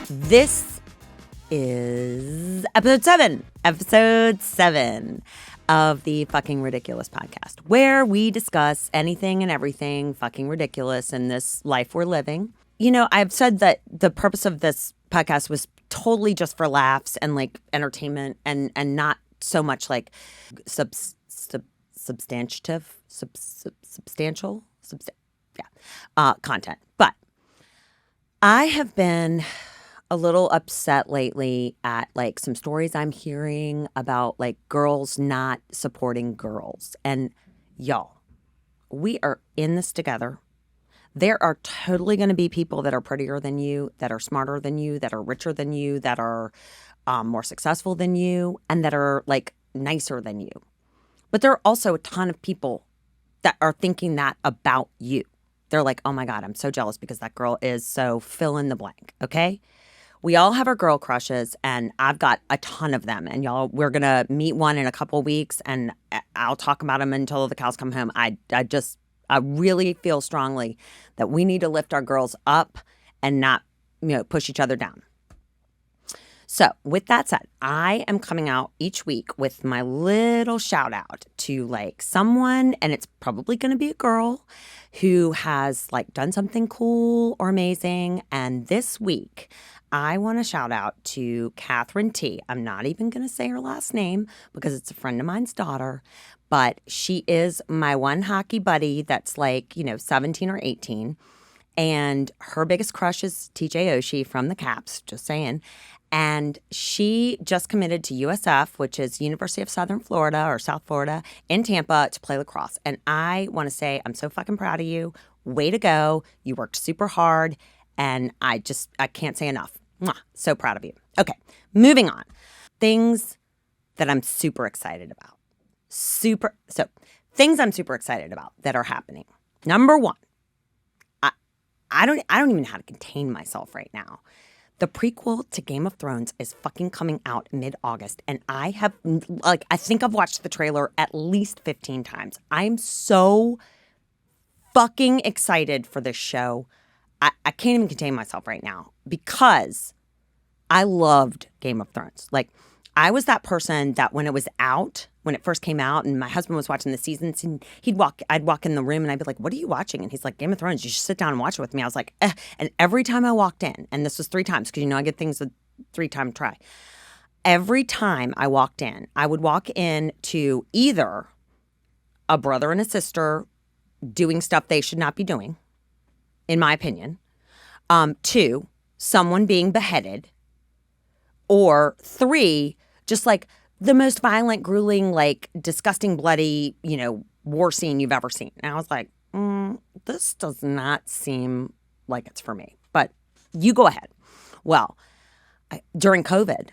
This is episode 7 of the Fucking Ridiculous podcast, where we discuss anything and everything fucking ridiculous in this life we're living. You know, I've said that the purpose of this podcast was totally just for laughs and like entertainment and not so much like substantial content. But I have been a little upset lately at like some stories I'm hearing about like girls not supporting girls. And y'all, we are in this together. There are totally going to be people that are prettier than you, that are smarter than you, that are richer than you, that are more successful than you, and that are like nicer than you. But there are also a ton of people that are thinking that about you. They're like, oh my God, I'm so jealous because that girl is so fill in the blank, okay? We all have our girl crushes, and I've got a ton of them. And y'all, we're going to meet one in a couple weeks, and I'll talk about them until the cows come home. I really feel strongly that we need to lift our girls up and not, push each other down. So with that said, I am coming out each week with my little shout out to like someone, and it's probably going to be a girl who has like done something cool or amazing. And this week, I want to shout out to Catherine T. I'm not even going to say her last name because it's a friend of mine's daughter, but she is my one hockey buddy that's like, 17 or 18. And her biggest crush is TJ Oshie from the Caps, just saying. And she just committed to USF, which is University of Southern Florida or South Florida in Tampa to play lacrosse. And I want to say I'm so fucking proud of you. Way to go. You worked super hard. And I can't say enough. Mwah, so proud of you. Okay, moving on. Things that I'm super excited about. Things I'm super excited about that are happening. Number one, I don't even know how to contain myself right now. The prequel to Game of Thrones is fucking coming out mid-August, and I think I've watched the trailer at least 15 times. I'm so fucking excited for this show. I can't even contain myself right now because I loved Game of Thrones. Like, I was that person that when it first came out, and my husband was watching the seasons, and I'd walk in the room and I'd be like, what are you watching? And he's like, Game of Thrones, you should sit down and watch it with me. I was like, eh. And every time I walked in, and this was 3 times, because I get things a 3-time try. Every time I walked in, I would walk in to either a brother and a sister doing stuff they should not be doing, in my opinion. 2, someone being beheaded. Or 3, just like the most violent, grueling, like disgusting, bloody, war scene you've ever seen. And I was like, this does not seem like it's for me. But you go ahead. Well, during COVID,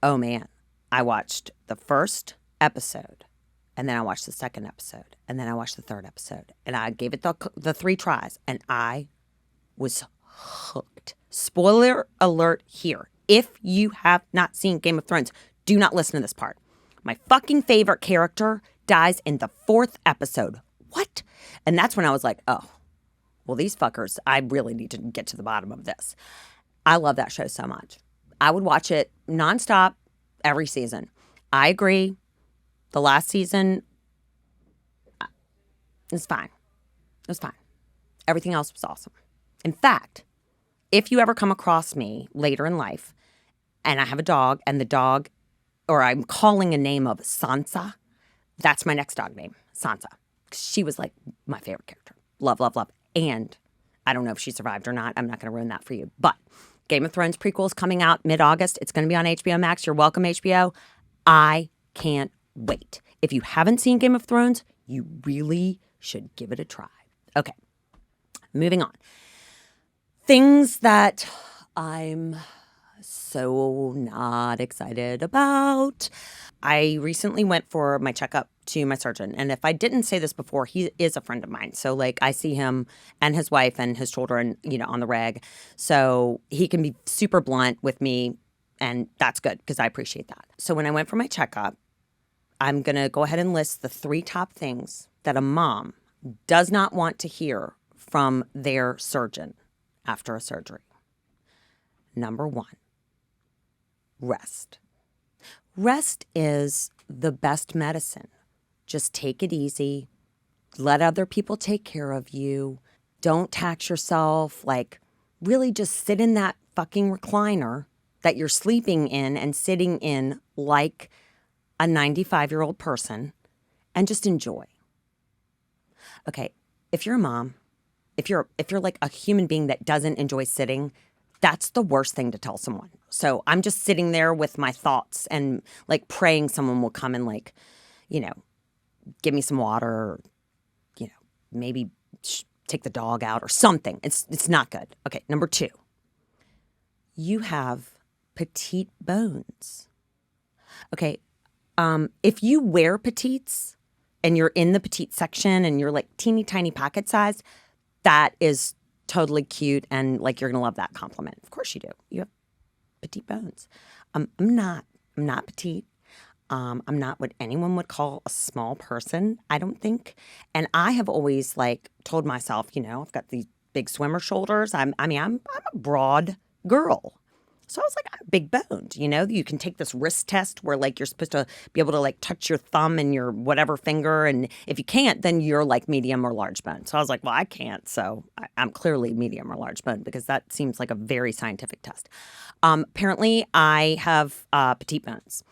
oh man, I watched the first episode. And then I watched the second episode. And then I watched the third episode. And I gave it the 3 tries. And I was hooked. Spoiler alert here. If you have not seen Game of Thrones, do not listen to this part. My fucking favorite character dies in the 4th episode. What? And that's when I was like, oh, well, these fuckers, I really need to get to the bottom of this. I love that show so much. I would watch it nonstop every season. I agree. The last season, it's fine. It was fine. Everything else was awesome. In fact, if you ever come across me later in life and I have a dog and the dog, or I'm calling a name of Sansa, that's my next dog name, Sansa. She was like my favorite character. Love, love, love. And I don't know if she survived or not. I'm not going to ruin that for you. But Game of Thrones prequel is coming out mid-August. It's going to be on HBO Max. You're welcome, HBO. I can't wait. If you haven't seen Game of Thrones, you really should give it a try. Okay, moving on. Things that I'm so not excited about. I recently went for my checkup to my surgeon. And if I didn't say this before, he is a friend of mine. So like I see him and his wife and his children, on the reg. So he can be super blunt with me. And that's good because I appreciate that. So when I went for my checkup, I'm going to go ahead and list the 3 top things that a mom does not want to hear from their surgeon after a surgery. Number one, rest. Rest is the best medicine. Just take it easy. Let other people take care of you. Don't tax yourself. Like, really just sit in that fucking recliner that you're sleeping in and sitting in like a 95-year-old person and just enjoy. Okay, if you're a mom, if you're like a human being that doesn't enjoy sitting, that's the worst thing to tell someone. So I'm just sitting there with my thoughts and like praying someone will come and like, you know, give me some water or, you know, maybe take the dog out or something. It's not good. Okay, number two, you have petite bones. Okay, if you wear petites and you're in the petite section and you're like teeny tiny pocket size, that is totally cute and like you're gonna love that compliment. Of course you do. You have petite bones. I'm not petite. I'm not what anyone would call a small person, I don't think. And I have always like told myself, you know, I've got these big swimmer shoulders. I'm a broad girl. So I was like, I'm big boned, you know? You can take this wrist test where like you're supposed to be able to like touch your thumb and your whatever finger. And if you can't, then you're like medium or large bone. So I was like, well, I can't. So I'm clearly medium or large bone because that seems like a very scientific test. Apparently, I have petite bones.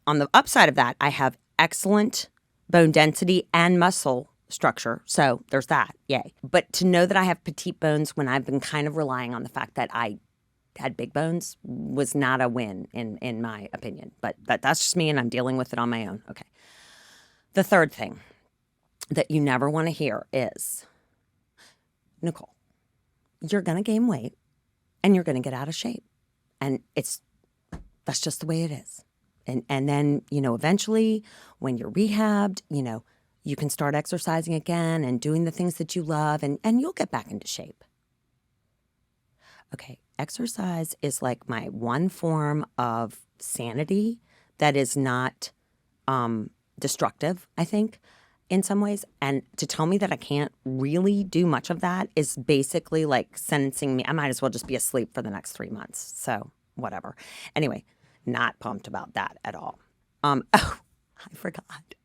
On the upside of that, I have excellent bone density and muscle structure. So there's that. Yay. But to know that I have petite bones when I've been kind of relying on the fact that I had big bones was not a win in my opinion. But that's just me and I'm dealing with it on my own. Okay. The third thing that you never want to hear is, Nicole, you're going to gain weight and you're going to get out of shape. And that's just the way it is. And then, you know, eventually when you're rehabbed, you know, you can start exercising again and doing the things that you love and you'll get back into shape. Okay, exercise is like my one form of sanity that is not destructive, I think, in some ways. And to tell me that I can't really do much of that is basically like sentencing me. I might as well just be asleep for the next 3 months. So whatever. Anyway, not pumped about that at all. Oh, I forgot.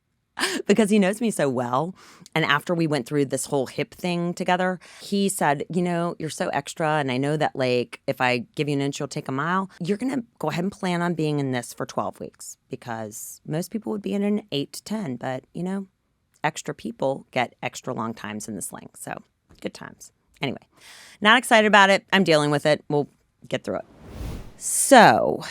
Because he knows me so well. And after we went through this whole hip thing together, he said, you know, you're so extra. And I know that like, if I give you an inch, you'll take a mile. You're going to go ahead and plan on being in this for 12 weeks because most people would be in an 8 to 10. But, you know, extra people get extra long times in the sling. So good times. Anyway, not excited about it. I'm dealing with it. We'll get through it. So,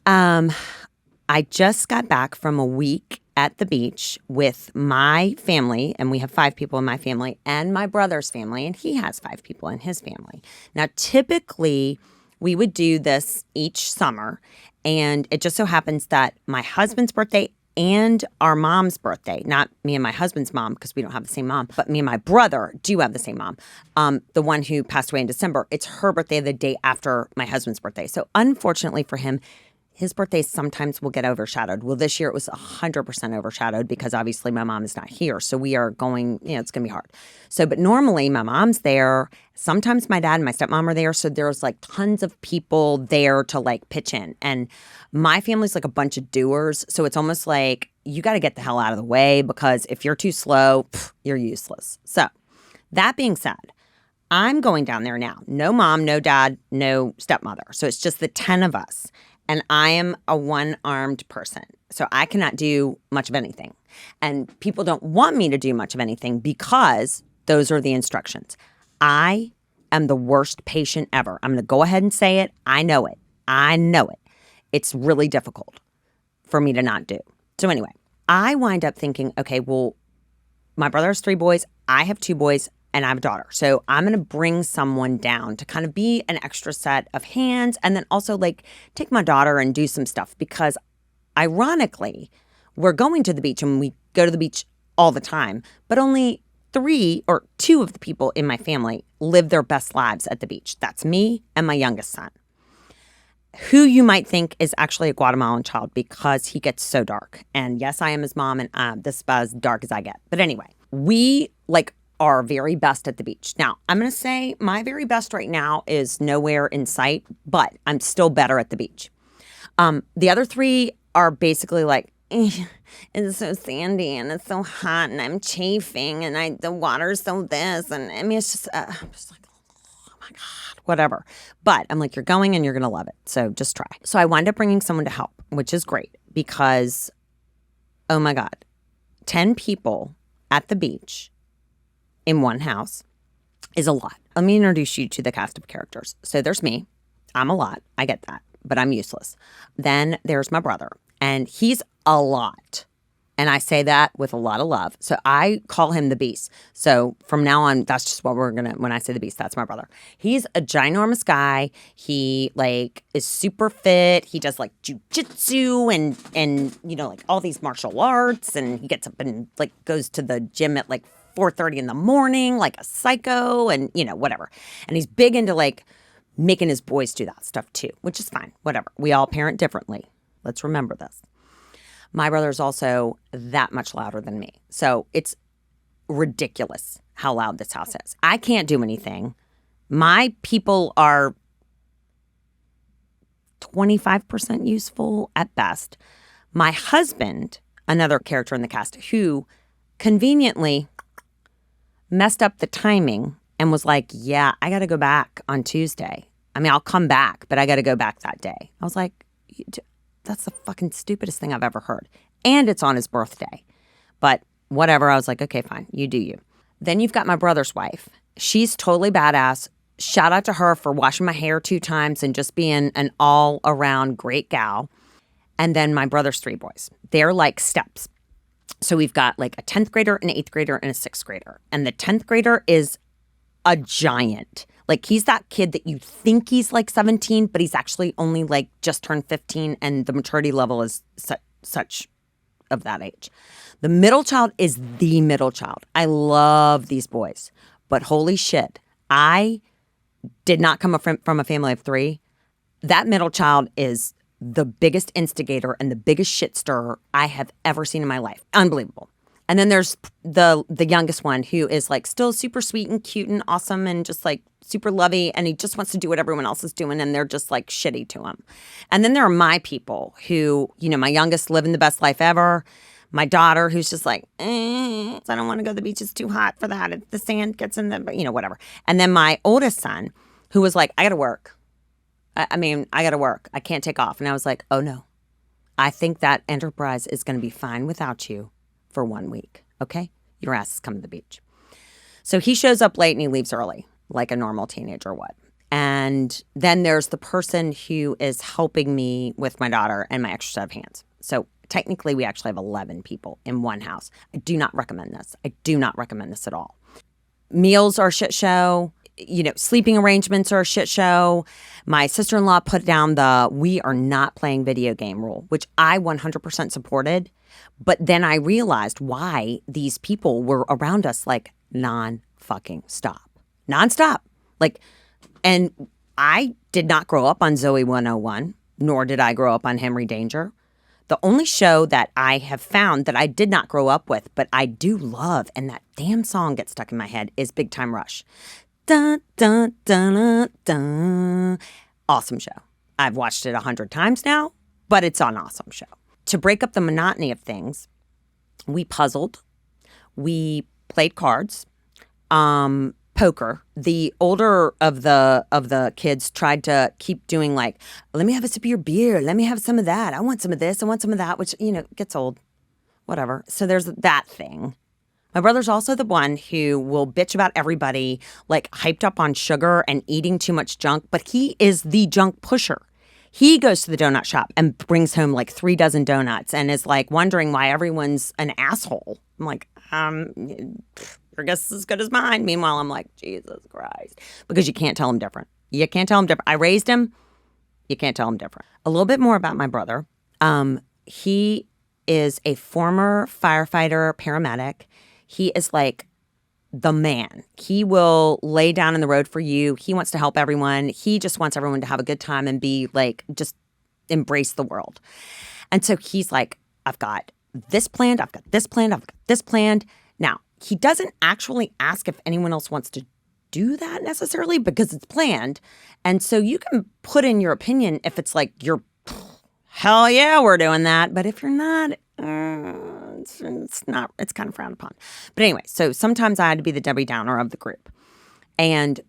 I just got back from a week at the beach with my family, and we have 5 people in my family, and my brother's family, and he has 5 people in his family. Now, typically, we would do this each summer, and it just so happens that my husband's birthday and our mom's birthday, not me and my husband's mom because we don't have the same mom, but me and my brother do have the same mom, the one who passed away in December. It's her birthday the day after my husband's birthday. So unfortunately for him, his birthday sometimes will get overshadowed. Well, this year it was 100% overshadowed because obviously my mom is not here. So we are going, you know, it's going to be hard. So, but normally my mom's there. Sometimes my dad and my stepmom are there. So there's like tons of people there to like pitch in. And my family's like a bunch of doers. So it's almost like you got to get the hell out of the way because if you're too slow, you're useless. So that being said, I'm going down there now. No mom, no dad, no stepmother. So it's just the 10 of us. And I am a one-armed person, so I cannot do much of anything. And people don't want me to do much of anything because those are the instructions. I am the worst patient ever. I'm going to go ahead and say it. I know it. I know it. It's really difficult for me to not do. So anyway, I wind up thinking, okay, well, my brother has 3 boys. I have 2 boys. And I have a daughter. So I'm going to bring someone down to kind of be an extra set of hands and then also like take my daughter and do some stuff because ironically, we're going to the beach and we go to the beach all the time, but only 3 or 2 of the people in my family live their best lives at the beach. That's me and my youngest son, who you might think is actually a Guatemalan child because he gets so dark. And yes, I am his mom and this is about as dark as I get. But anyway. We like our very best at the beach. Now, I'm going to say my very best right now is nowhere in sight, but I'm still better at the beach. The other three are basically like, it's so sandy and it's so hot and I'm chafing and the water's so this. And I mean, it's just, I'm just like, oh my God, whatever. But I'm like, you're going and you're going to love it. So just try. So I wind up bringing someone to help, which is great because, oh my God, 10 people at the beach in one house is a lot. Let me introduce you to the cast of characters. So there's me. I'm a lot. I get that, but I'm useless. Then there's my brother, and he's a lot. And I say that with a lot of love. So I call him the Beast. So from now on, that's just what we're going to, when I say the Beast, that's my brother. He's a ginormous guy. He like is super fit. He does like jujitsu and you know, like all these martial arts. And he gets up and like goes to the gym at like 4:30 in the morning, like a psycho and, you know, whatever. And he's big into like making his boys do that stuff too, which is fine. Whatever. We all parent differently. Let's remember this. My brother's also that much louder than me. So it's ridiculous how loud this house is. I can't do anything. My people are 25% useful at best. My husband, another character in the cast, who conveniently messed up the timing and was like, yeah, I got to go back on Tuesday. I mean, I'll come back, but I got to go back that day. I was like, that's the fucking stupidest thing I've ever heard. And it's on his birthday. But whatever. I was like, okay, fine. You do you. Then you've got my brother's wife. She's totally badass. Shout out to her for washing my hair 2 times and just being an all-around great gal. And then my brother's 3 boys. They're like steps. So we've got like a 10th grader, an 8th grader, and a 6th grader. And the 10th grader is a giant. Like he's that kid that you think he's like 17, but he's actually only like just turned 15 and the maturity level is such of that age. The middle child is the middle child. I love these boys, but holy shit, I did not come from a family of 3. That middle child is the biggest instigator and the biggest shit stirrer I have ever seen in my life. Unbelievable. And then there's the youngest one who is like still super sweet and cute and awesome and just like super lovey and he just wants to do what everyone else is doing and they're just like shitty to him. And then there are my people who, you know, my youngest living the best life ever. My daughter who's just like, I don't want to go to the beach. It's too hot for that. The sand gets in the, you know, whatever. And then my oldest son who was like, I got to work. I mean, I got to work. I can't take off. And I was like, oh no, I think that enterprise is going to be fine without you for 1 week. Okay. Your ass is coming to the beach. So he shows up late and he leaves early, like a normal teenager would. And then there's the person who is helping me with my daughter and my extra set of hands. So technically we actually have 11 people in one house. I do not recommend this. I do not recommend this at all. Meals are a shit show. You know, sleeping arrangements are a shit show. My sister-in-law put down the we are not playing video game rule, which I 100% supported. But then I realized why these people were around us like non-fucking-stop. Non-stop. Like, and I did not grow up on Zoe 101, nor did I grow up on Henry Danger. The only show that I have found that I did not grow up with, but I do love, and that damn song gets stuck in my head, is Big Time Rush. Dun, dun, dun, dun, dun. Awesome show. I've watched it 100 times now, but it's an awesome show. To break up the monotony of things, we puzzled, we played cards, poker. The older of the kids tried to keep doing like, let me have a sip of your beer, let me have some of that, I want some of this, I want some of that, which, you know, gets old, whatever. So there's that thing. My brother's also the one who will bitch about everybody, like hyped up on sugar and eating too much junk, but he is the junk pusher. He goes to the donut shop and brings home like 3 dozen donuts and is like wondering why everyone's an asshole. I'm like, your guess is as good as mine. Meanwhile, I'm like, Jesus Christ. Because you can't tell him different. You can't tell him different. I raised him. You can't tell him different. A little bit more about my brother. He is a former firefighter, paramedic. He is like the man. He will lay down in the road for you. He wants to help everyone. He just wants everyone to have a good time and be like, just embrace the world. And so he's like, I've got this planned. I've got this planned. I've got this planned. Now, he doesn't actually ask if anyone else wants to do that necessarily because it's planned. And so you can put in your opinion if it's like you're, hell yeah, we're doing that. But if you're not, it's kind of frowned upon. But anyway, so sometimes I had to be the Debbie Downer of the group. And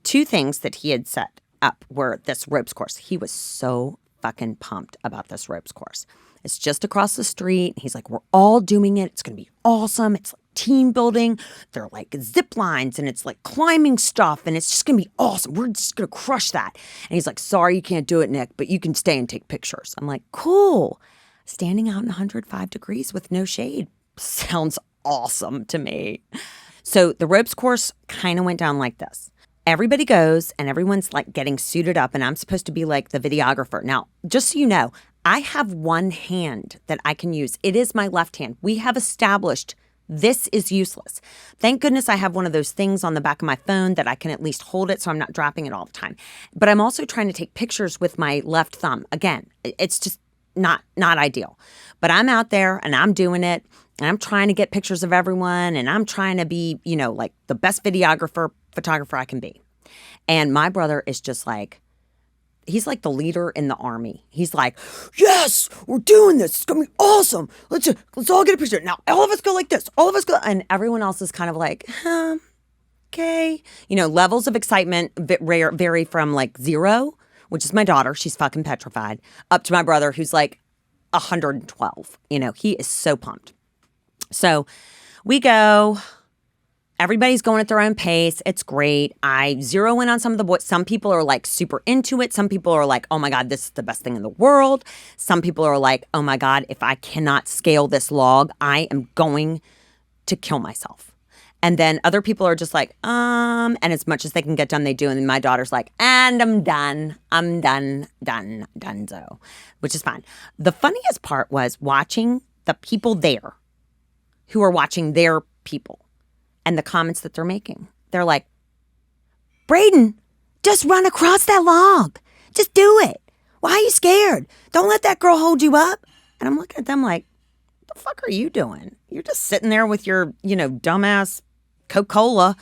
two things that he had set up were this ropes course. He was so fucking pumped about this ropes course. It's just across the street. He's like, we're all doing it. It's going to be awesome. It's like team building. They're like zip lines and it's like climbing stuff. And it's just going to be awesome. We're just going to crush that. And he's like, sorry, you can't do it, Nick, but you can stay and take pictures. I'm like, cool. Standing out in 105 degrees with no shade sounds awesome to me. So the ropes course kind of went down like this. Everybody goes and everyone's like getting suited up and I'm supposed to be like the videographer. Now, just so you know, I have one hand that I can use. It is my left hand. We have established this is useless. Thank goodness I have one of those things on the back of my phone that I can at least hold it so I'm not dropping it all the time. But I'm also trying to take pictures with my left thumb. Again, it's just not ideal. But I'm out there and I'm doing it and I'm trying to get pictures of everyone and I'm trying to be, like the best photographer I can be. And my brother is just like, he's like the leader in the army. He's like, yes, we're doing this. It's going to be awesome. Let's all get a picture. Now, all of us go like this. All of us go. And everyone else is kind of like, okay. Levels of excitement vary from like 0, which is my daughter. She's fucking petrified, up to my brother, who's like 112. He is so pumped. So we go. Everybody's going at their own pace. It's great. I zero in on some of the boys. Some people are like super into it. Some people are like, oh my God, this is the best thing in the world. Some people are like, oh my God, if I cannot scale this log, I am going to kill myself. And then other people are just like, and as much as they can get done, they do. And then my daughter's like, and I'm done. I'm donezo, which is fine. The funniest part was watching the people there who are watching their people. And the comments that they're making. They're like, Braden, just run across that log. Just do it. Why are you scared? Don't let that girl hold you up. And I'm looking at them like, what the fuck are you doing? You're just sitting there with your, dumbass Coca-Cola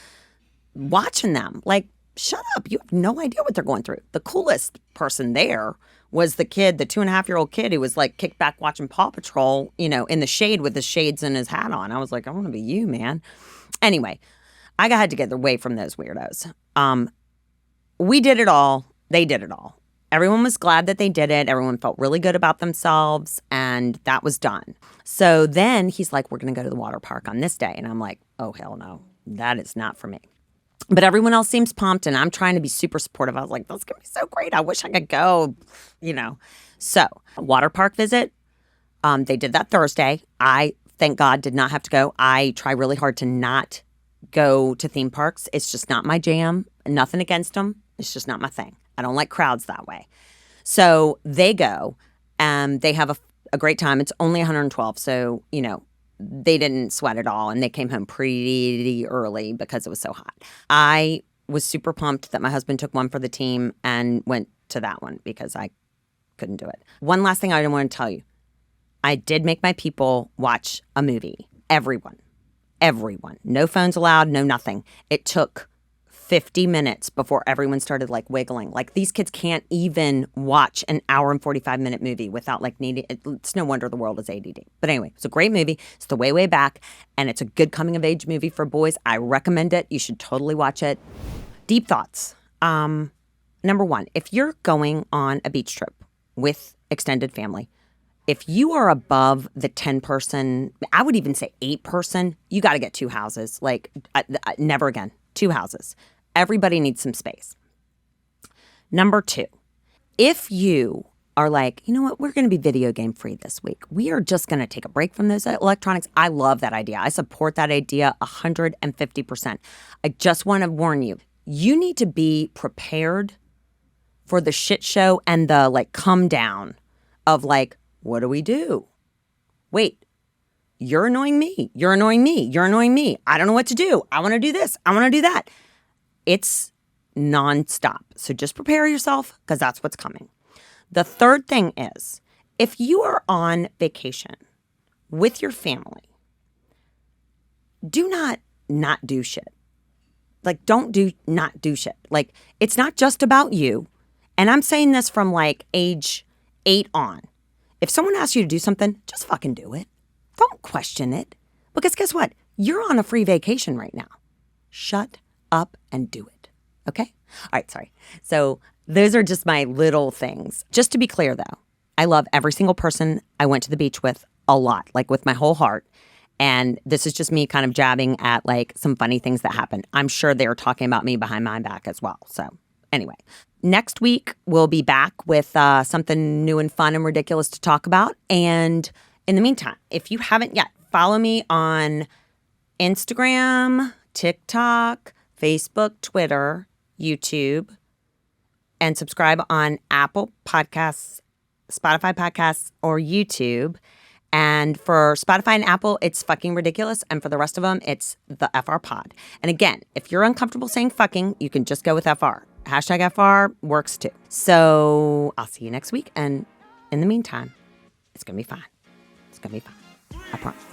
watching them. Like, shut up. You have no idea what they're going through. The coolest person there was the kid, the 2.5-year-old kid who was like kicked back watching Paw Patrol, in the shade with his shades and his hat on. I was like, I want to be you, man. Anyway, I had to get away from those weirdos. We did it all. They did it all. Everyone was glad that they did it. Everyone felt really good about themselves, and that was done. So then he's like, we're going to go to the water park on this day. And I'm like, oh, hell no. That is not for me. But everyone else seems pumped, and I'm trying to be super supportive. I was like, that's going to be so great. I wish I could go, So, water park visit, they did that Thursday. I thank God, did not have to go. I try really hard to not go to theme parks. It's just not my jam. Nothing against them. It's just not my thing. I don't like crowds that way. So they go and they have a great time. It's only 112. So, they didn't sweat at all. And they came home pretty early because it was so hot. I was super pumped that my husband took one for the team and went to that one because I couldn't do it. One last thing I didn't want to tell you. I did make my people watch a movie. Everyone. No phones allowed, no nothing. It took 50 minutes before everyone started like wiggling. Like these kids can't even watch an hour and 45-minute movie without like needing, it's no wonder the world is ADD. But anyway, it's a great movie. It's the way back. And it's a good coming of age movie for boys. I recommend it. You should totally watch it. Deep thoughts. Number one, if you're going on a beach trip with extended family, if you are above the 10-person, I would even say 8-person, you got to get 2 houses. Like, never again. 2 houses. Everybody needs some space. Number 2, if you are like, you know what, we're going to be video game free this week. We are just going to take a break from those electronics. I love that idea. I support that idea 150%. I just want to warn you, you need to be prepared for the shit show and the like come down of like, what do we do? Wait, you're annoying me. You're annoying me. You're annoying me. I don't know what to do. I want to do this. I want to do that. It's nonstop. So just prepare yourself because that's what's coming. The third thing is, if you are on vacation with your family, do not do shit. Like, not do shit. Like, it's not just about you. And I'm saying this from like age 8 on. If someone asks you to do something, just fucking do it. Don't question it. Because guess what? You're on a free vacation right now. Shut up and do it. Okay? All right, sorry. So those are just my little things. Just to be clear though, I love every single person I went to the beach with a lot, like with my whole heart. And this is just me kind of jabbing at like some funny things that happened. I'm sure they're talking about me behind my back as well. So anyway, next week we'll be back with something new and fun and ridiculous to talk about. And in the meantime, if you haven't yet, follow me on Instagram, TikTok, Facebook, Twitter, YouTube, and subscribe on Apple Podcasts, Spotify Podcasts, or YouTube. And for Spotify and Apple, it's fucking ridiculous. And for the rest of them, it's the FR Pod. And again, if you're uncomfortable saying fucking, you can just go with FR. Hashtag FR works too. So I'll see you next week. And in the meantime, it's going to be fine. It's going to be fine. I promise.